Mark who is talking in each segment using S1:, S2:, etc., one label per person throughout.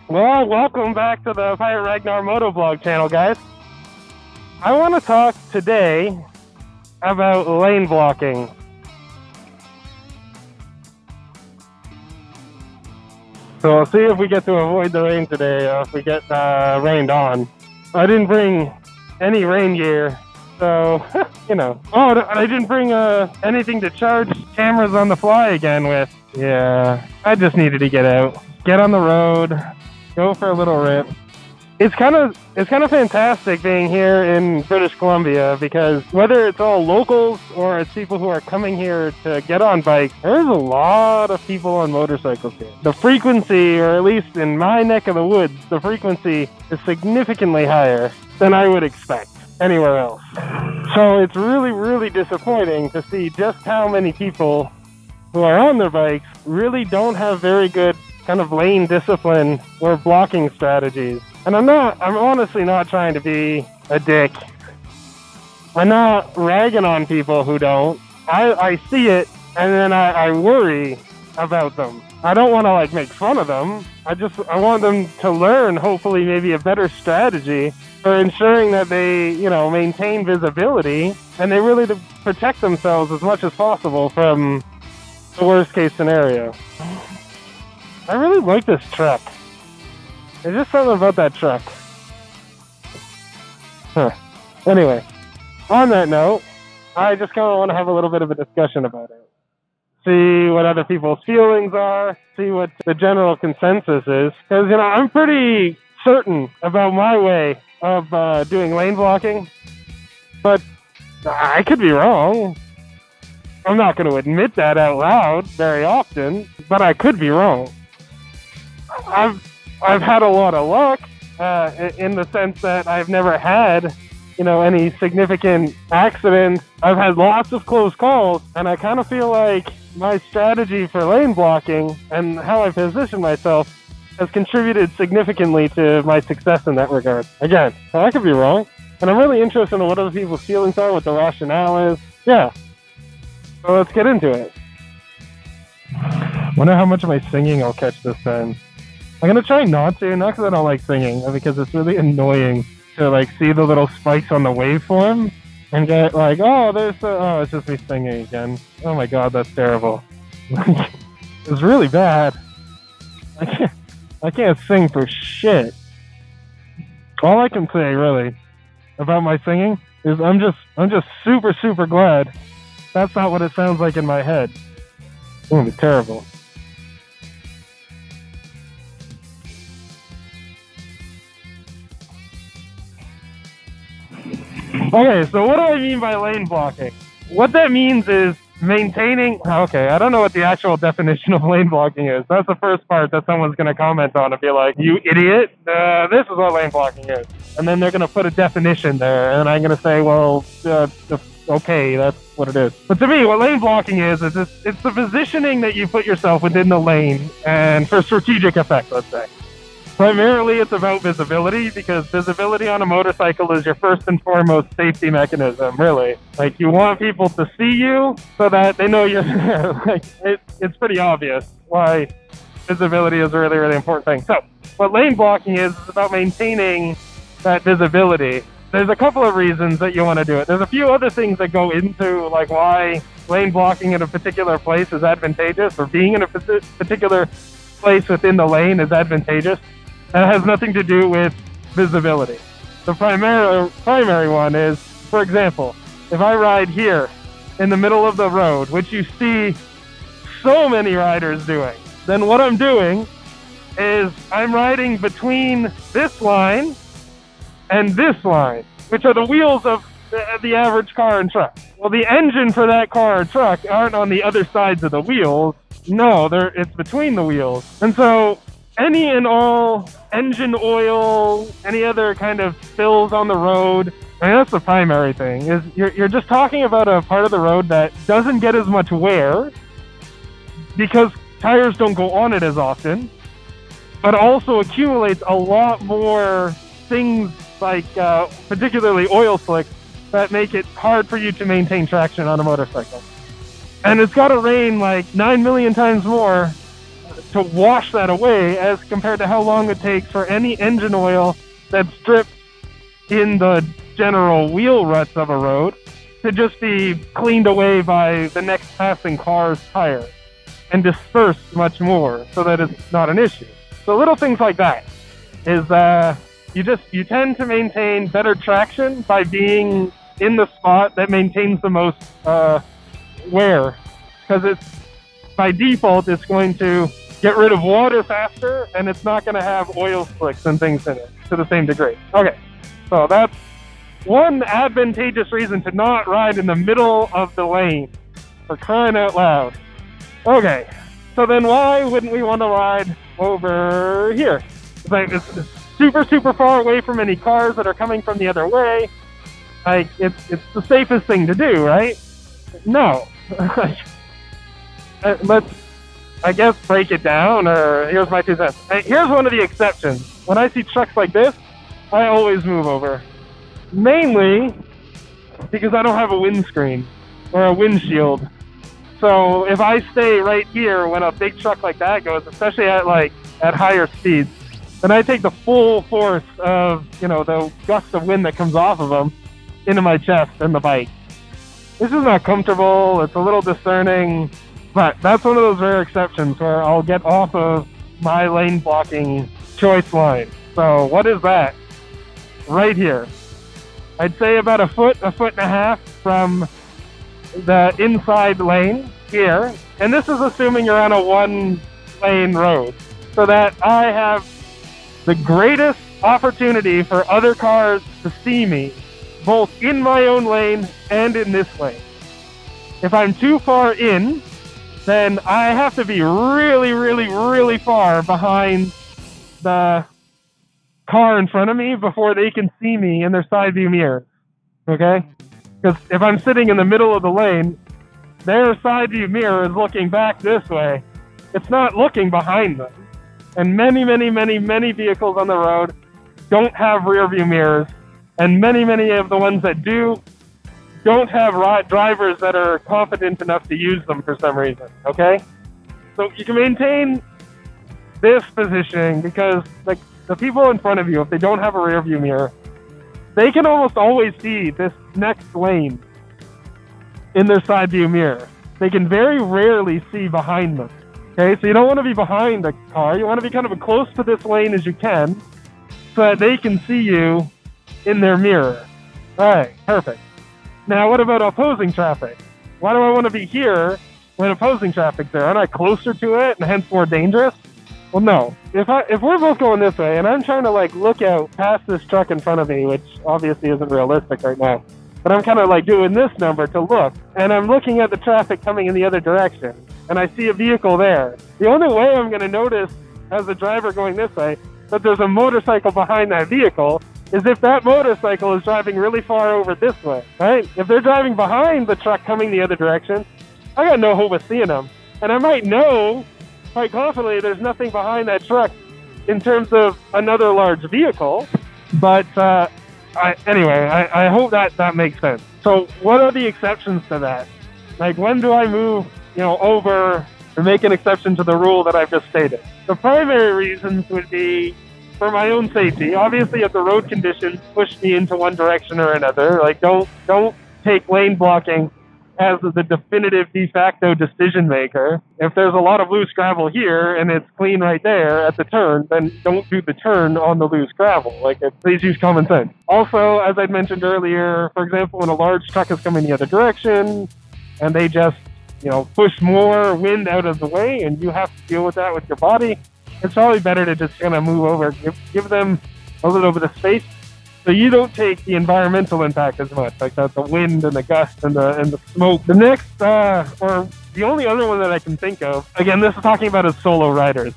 S1: Well, welcome back to the Pirate Ragnar Motovlog channel, guys. I want to talk today about lane blocking. So we'll see if we get to avoid the rain today, or if we get rained on. I didn't bring any rain gear, so, you know. Oh, I didn't bring anything to charge cameras on the fly again with. Yeah, I just needed to get out. Get on the road. Go for a little rip. It's kind of fantastic being here in British Columbia, because whether it's all locals or it's people who are coming here to get on bikes, there's a lot of people on motorcycles here. The frequency, or at least in my neck of the woods, the frequency is significantly higher than I would expect anywhere else. So it's really, really disappointing to see just how many people who are on their bikes really don't have very good kind of lane discipline or blocking strategies. And I'm honestly not trying to be a dick. I'm not ragging on people who don't. I see it, and then I worry about them. I don't want to like make fun of them. I want them to learn, hopefully, maybe a better strategy for ensuring that they, you know, maintain visibility, and they really protect themselves as much as possible from the worst case scenario. I really like this truck. There's just something about that truck. Anyway, on that note, I just kind of want to have a little bit of a discussion about it. See what other people's feelings are, see what the general consensus is. Because, you know, I'm pretty certain about my way of doing lane blocking, but I could be wrong. I'm not going to admit that out loud very often, but I could be wrong. I've had a lot of luck in the sense that I've never had, you know, any significant accidents. I've had lots of close calls, and I kind of feel like my strategy for lane blocking and how I position myself has contributed significantly to my success in that regard. Again, I could be wrong, and I'm really interested in what other people's feelings are, what the rationale is. Yeah, so let's get into it. Wonder how much of my singing I'll catch this time. I'm gonna try not to, not because I don't like singing, but because it's really annoying to like see the little spikes on the waveform and get like, oh, it's just me singing again. Oh my god, that's terrible. It's really bad. I can't sing for shit. All I can say really about my singing is I'm just super, super glad that's not what it sounds like in my head. It's gonna be terrible. Okay, so what do I mean by lane blocking? What that means is maintaining... Okay, I don't know what the actual definition of lane blocking is. That's the first part that someone's going to comment on and be like, you idiot, this is what lane blocking is. And then they're going to put a definition there, and I'm going to say, well, okay, that's what it is. But to me, what lane blocking is it's the positioning that you put yourself within the lane, and for strategic effect, let's say. Primarily, it's about visibility, because visibility on a motorcycle is your first and foremost safety mechanism, really. Like, you want people to see you so that they know you're there. Like, it's pretty obvious why visibility is a really, really important thing. So, what lane blocking is about maintaining that visibility. There's a couple of reasons that you want to do it. There's a few other things that go into, like, why lane blocking in a particular place is advantageous, or being in a particular place within the lane is advantageous. That has nothing to do with visibility. The primary one is, for example, if I ride here in the middle of the road, which you see so many riders doing, then what I'm doing is I'm riding between this line and this line, which are the wheels of the average car and truck. Well, the engine for that car or truck aren't on the other sides of the wheels. No, it's between the wheels. And so any and all engine oil, any other kind of spills on the road, I mean, that's the primary thing, is you're just talking about a part of the road that doesn't get as much wear because tires don't go on it as often, but also accumulates a lot more things like particularly oil slicks that make it hard for you to maintain traction on a motorcycle. And it's got to rain like 9 million times more to wash that away as compared to how long it takes for any engine oil that's dripped in the general wheel ruts of a road to just be cleaned away by the next passing car's tire and dispersed much more so that it's not an issue. So little things like that is you tend to maintain better traction by being in the spot that maintains the most wear, because it's by default it's going to get rid of water faster and it's not going to have oil slicks and things in it to the same degree. Okay, so that's one advantageous reason to not ride in the middle of the lane, for crying out loud. Okay, so then why wouldn't we want to ride over here? It's like it's super far away from any cars that are coming from the other way. Like it's the safest thing to do, right? No. Let's, I guess, break it down, or here's my 2 cents. Here's one of the exceptions. When I see trucks like this, I always move over. Mainly because I don't have a windscreen or a windshield. So if I stay right here when a big truck like that goes, especially at higher speeds, then I take the full force of, the gust of wind that comes off of them into my chest and the bike. This is not comfortable. It's a little discerning, but that's one of those rare exceptions where I'll get off of my lane blocking choice line. So what is that? Right here. I'd say about a foot and a half from the inside lane here. And this is assuming you're on a 1-lane road, so that I have the greatest opportunity for other cars to see me, both in my own lane and in this lane. If I'm too far in, then I have to be really far behind the car in front of me before they can see me in their side view mirrors. Okay? Because if I'm sitting in the middle of the lane, their side view mirror is looking back this way. It's not looking behind them. And many vehicles on the road don't have rear view mirrors. And many of the ones that do don't have drivers that are confident enough to use them for some reason. Okay? So you can maintain this positioning because the people in front of you, if they don't have a rear view mirror, they can almost always see this next lane in their side view mirror. They can very rarely see behind them. Okay, so you don't want to be behind the car. You want to be kind of as close to this lane as you can so that they can see you in their mirror. All right, perfect. Now, what about opposing traffic? Why do I want to be here when opposing traffic's there? Aren't I closer to it and hence more dangerous? Well, no. If we're both going this way and I'm trying to look out past this truck in front of me, which obviously isn't realistic right now, but I'm kind of doing this number to look, and I'm looking at the traffic coming in the other direction, and I see a vehicle there. The only way I'm going to notice as a driver going this way that there's a motorcycle behind that vehicle is if that motorcycle is driving really far over this way, right? If they're driving behind the truck coming the other direction, I got no hope of seeing them. And I might know quite confidently there's nothing behind that truck in terms of another large vehicle, but I hope that makes sense. So what are the exceptions to that? When do I move, over or make an exception to the rule that I've just stated? The primary reasons would be for my own safety. Obviously, if the road conditions push me into one direction or another, don't take lane blocking as the definitive de facto decision maker. If there's a lot of loose gravel here and it's clean right there at the turn, then don't do the turn on the loose gravel. Please use common sense. Also, as I'd mentioned earlier, for example, when a large truck is coming the other direction and they just, push more wind out of the way and you have to deal with that with your body, it's probably better to just kind of move over, give them a little bit of space so you don't take the environmental impact as much, the wind and the gust and the smoke. The next, or the only other one that I can think of, again, this is talking about as solo riders.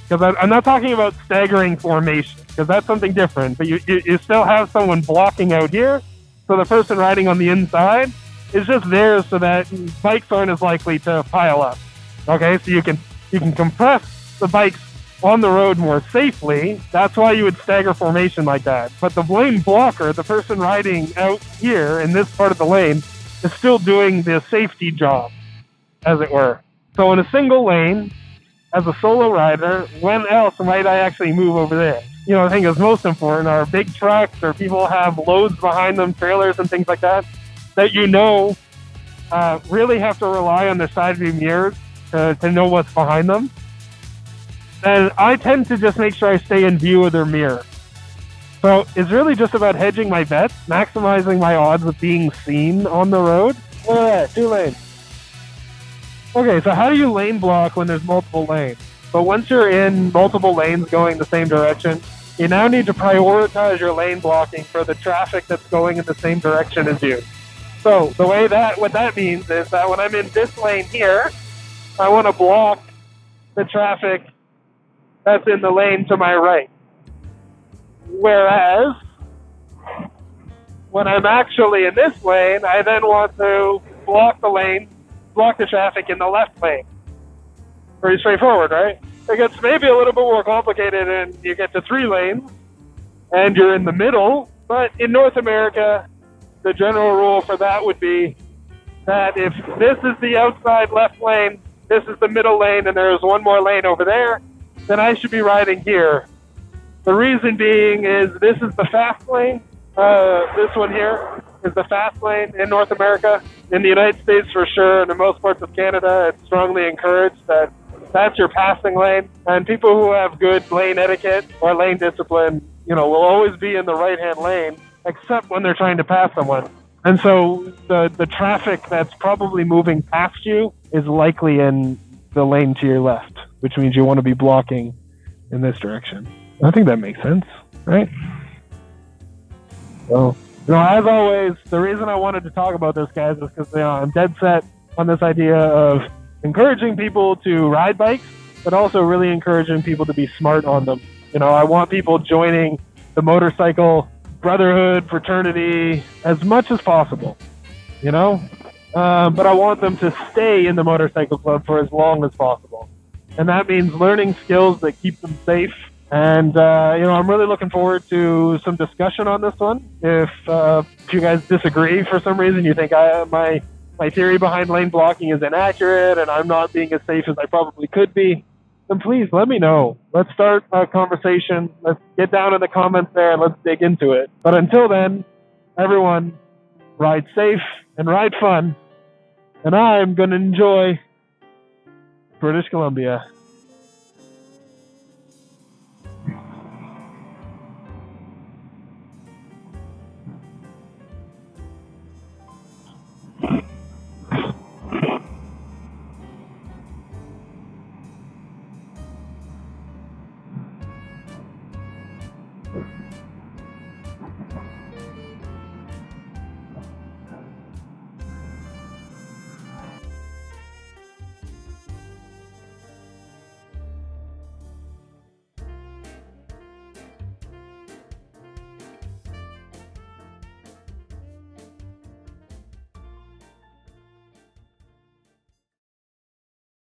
S1: Because I'm not talking about staggering formation, because that's something different. But you still have someone blocking out here, so the person riding on the inside is just there so that bikes aren't as likely to pile up. Okay, so you can compress the bikes on the road more safely. That's why you would stagger formation like that. But the lane blocker, the person riding out here in this part of the lane, is still doing the safety job, as it were. So in a single lane, as a solo rider, when else might I actually move over there? You know, I think is most important are big trucks or people have loads behind them, trailers and things like that, that really have to rely on their side view mirrors to know what's behind them. And I tend to just make sure I stay in view of their mirror. So it's really just about hedging my bets, maximizing my odds of being seen on the road. Look at that, 2 lanes. Okay, so how do you lane block when there's multiple lanes? But once you're in multiple lanes going the same direction, you now need to prioritize your lane blocking for the traffic that's going in the same direction as you. So what that means is that when I'm in this lane here, I want to block the traffic that's in the lane to my right. Whereas when I'm actually in this lane, I then want to block the traffic in the left lane. Pretty straightforward, right? It gets maybe a little bit more complicated and you get to 3 lanes and you're in the middle, but in North America, the general rule for that would be that if this is the outside left lane, this is the middle lane, and there's one more lane over there, then I should be riding here. The reason being is this is the fast lane. This one here is the fast lane in North America. In the United States for sure, and in most parts of Canada, it's strongly encouraged that that's your passing lane. And people who have good lane etiquette or lane discipline, will always be in the right-hand lane, except when they're trying to pass someone. And so the traffic that's probably moving past you is likely in the lane to your left, which means you want to be blocking in this direction. I think that makes sense, right? So, as always, the reason I wanted to talk about this, guys, is because I'm dead set on this idea of encouraging people to ride bikes, but also really encouraging people to be smart on them. I want people joining the motorcycle brotherhood, fraternity, as much as possible, but I want them to stay in the motorcycle club for as long as possible. And that means learning skills that keep them safe. And, I'm really looking forward to some discussion on this one. If you guys disagree for some reason, you think my theory behind lane blocking is inaccurate and I'm not being as safe as I probably could be, then please let me know. Let's start a conversation. Let's get down in the comments there and let's dig into it. But until then, everyone, ride safe and ride fun. And I'm going to enjoy British Columbia.